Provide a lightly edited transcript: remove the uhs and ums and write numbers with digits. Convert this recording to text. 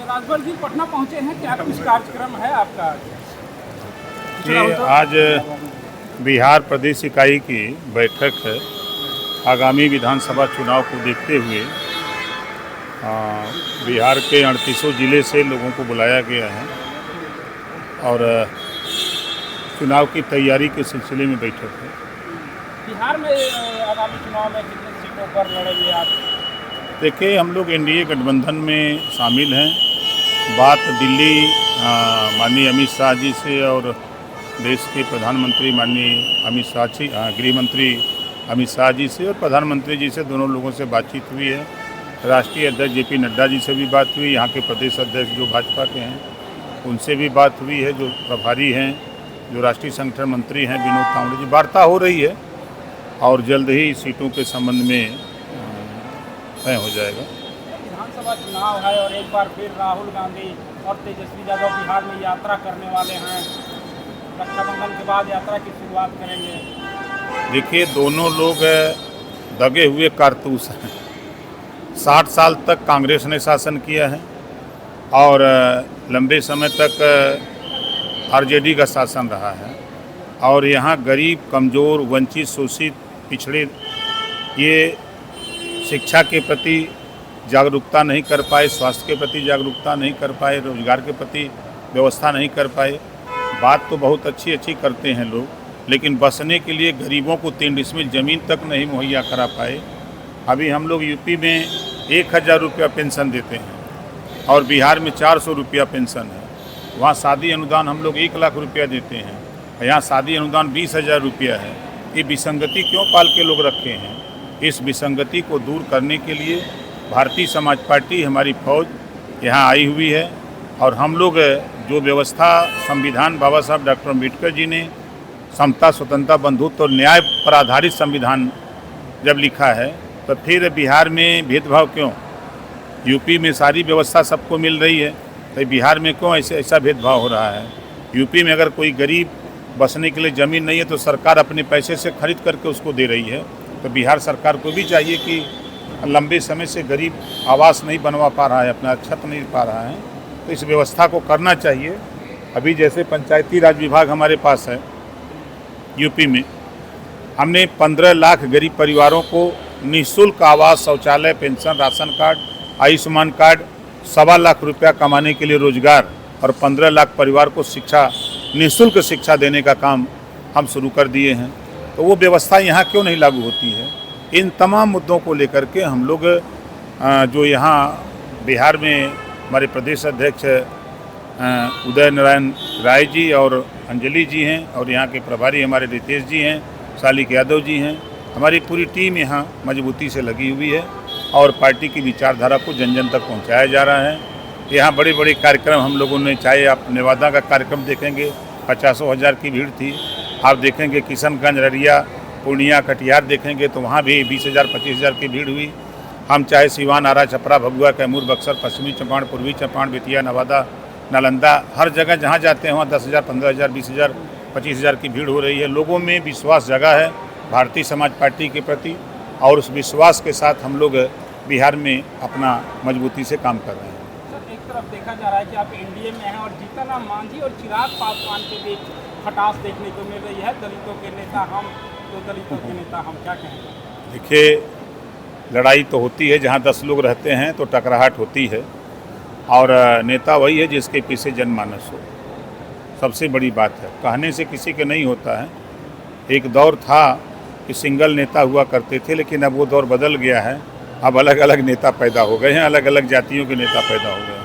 राजभर जी पटना पहुंचे हैं, क्या कुछ कार्यक्रम है आपका? ये आज बिहार प्रदेश इकाई की बैठक है। आगामी विधानसभा चुनाव को देखते हुए बिहार के 38 ज़िले से लोगों को बुलाया गया है और चुनाव की तैयारी के सिलसिले में बैठक है। बिहार में आगामी चुनाव में कितनी सीटों पर लड़ेंगे आप? देखिए, हम लोग एनडीए गठबंधन में शामिल हैं। बात दिल्ली माननीय अमित शाह जी से और देश के प्रधानमंत्री माननीय अमित शाह जी, गृह मंत्री अमित शाह जी से और प्रधानमंत्री जी से, दोनों लोगों से बातचीत हुई है। राष्ट्रीय अध्यक्ष जेपी नड्डा जी से भी बात हुई, यहाँ के प्रदेश अध्यक्ष जो भाजपा के हैं उनसे भी बात हुई है, जो प्रभारी हैं, जो राष्ट्रीय संगठन मंत्री हैं विनोद तावड़े जी, वार्ता हो रही है और जल्द ही सीटों के संबंध में तय हो जाएगा। विधानसभा चुनाव है और एक बार फिर राहुल गांधी और तेजस्वी यादव बिहार में यात्रा करने वाले हैं। रक्षाबंधन के बाद यात्रा की शुरुआत करेंगे। देखिए, दोनों लोग दगे हुए कारतूस हैं। 60 साल तक कांग्रेस ने शासन किया है और लंबे समय तक आरजेडी का शासन रहा है और यहाँ गरीब, कमज़ोर, वंचित, शोषित, पिछड़े ये शिक्षा के प्रति जागरूकता नहीं कर पाए, स्वास्थ्य के प्रति जागरूकता नहीं कर पाए, रोजगार के प्रति व्यवस्था नहीं कर पाए। बात तो बहुत अच्छी करते हैं लोग, लेकिन बसने के लिए गरीबों को 3 डिसमिल ज़मीन तक नहीं मुहैया करा पाए। अभी हम लोग यूपी में 1000 रुपया पेंशन देते हैं और बिहार में 400 रुपया पेंशन है। वहाँ शादी अनुदान हम लोग 1 लाख रुपया देते हैं, यहाँ शादी अनुदान 20,000 रुपया है। ये विसंगति क्यों पाल के लोग रखे हैं? इस विसंगति को दूर करने के लिए भारतीय समाज पार्टी, हमारी फौज यहाँ आई हुई है और हम लोग जो व्यवस्था संविधान बाबा साहब डॉक्टर अम्बेडकर जी ने समता, स्वतंत्रता, बंधुत्व और न्याय पर आधारित संविधान जब लिखा है, तो फिर बिहार में भेदभाव क्यों? यूपी में सारी व्यवस्था सबको मिल रही है, तो बिहार में क्यों ऐसा भेदभाव हो रहा है? यूपी में अगर कोई गरीब बसने के लिए ज़मीन नहीं है तो सरकार अपने पैसे से खरीद करके उसको दे रही है। तो बिहार सरकार को भी चाहिए कि लंबे समय से गरीब आवास नहीं बनवा पा रहा है, अपना छत नहीं पा रहा है, तो इस व्यवस्था को करना चाहिए। अभी जैसे पंचायती राज विभाग हमारे पास है यूपी में, हमने 15 लाख गरीब परिवारों को निःशुल्क आवास, शौचालय, pension, ration card, Ayushman card, 1.25 lakh रुपया कमाने के लिए रोजगार और 15 लाख परिवार को शिक्षा, निःशुल्क शिक्षा देने का काम हम शुरू कर दिए हैं। तो वो व्यवस्था यहाँ क्यों नहीं लागू होती है? इन तमाम मुद्दों को लेकर के हम लोग जो यहाँ बिहार में हमारे प्रदेश अध्यक्ष उदय नारायण राय जी और अंजलि जी हैं और यहाँ के प्रभारी हमारे रितेश जी हैं, शालिक यादव जी हैं, हमारी पूरी टीम यहाँ मजबूती से लगी हुई है और पार्टी की विचारधारा को जन जन तक पहुँचाया जा रहा है। यहाँ बड़े बड़े कार्यक्रम हम लोगों ने, चाहे आप नेवादा का कार्यक्रम देखेंगे 50,000 की भीड़ थी, आप देखेंगे किशनगंज, अररिया, पूर्णिया, कटिहार देखेंगे तो वहाँ भी 20,000 25,000 की भीड़ हुई। हम चाहे सिवान, आरा, छपरा, भभुआ, कैमूर, बक्सर, पश्चिमी चंपारण, पूर्वी चंपारण, बेतिया, नवादा, नालंदा, हर जगह जहाँ जाते हैं वहाँ 10,000 15,000 20,000 25,000 की भीड़ हो रही है। लोगों में विश्वास जगा है भारतीय समाज पार्टी के प्रति और उस विश्वास के साथ हम लोग बिहार में अपना मजबूती से काम कर रहे हैं। सर, एक तरफ देखा जा रहा है कि आप एनडीए में हैं और जीतनराम मांझी और चिराग पासवान के बीच खटास देखने को मिल रही है। दलितों के नेता हम, तो दलितों के नेता हम, क्या कहेंगे? देखिए, लड़ाई तो होती है, जहाँ 10 लोग रहते हैं तो टकराहट होती है और नेता वही है जिसके पीछे जनमानस हो। सबसे बड़ी बात है, कहने से किसी के नहीं होता है। एक दौर था कि सिंगल नेता हुआ करते थे, लेकिन अब वो दौर बदल गया है। अब अलग अलग नेता पैदा हो गए हैं, अलग अलग जातियों के नेता पैदा हो गए हैं।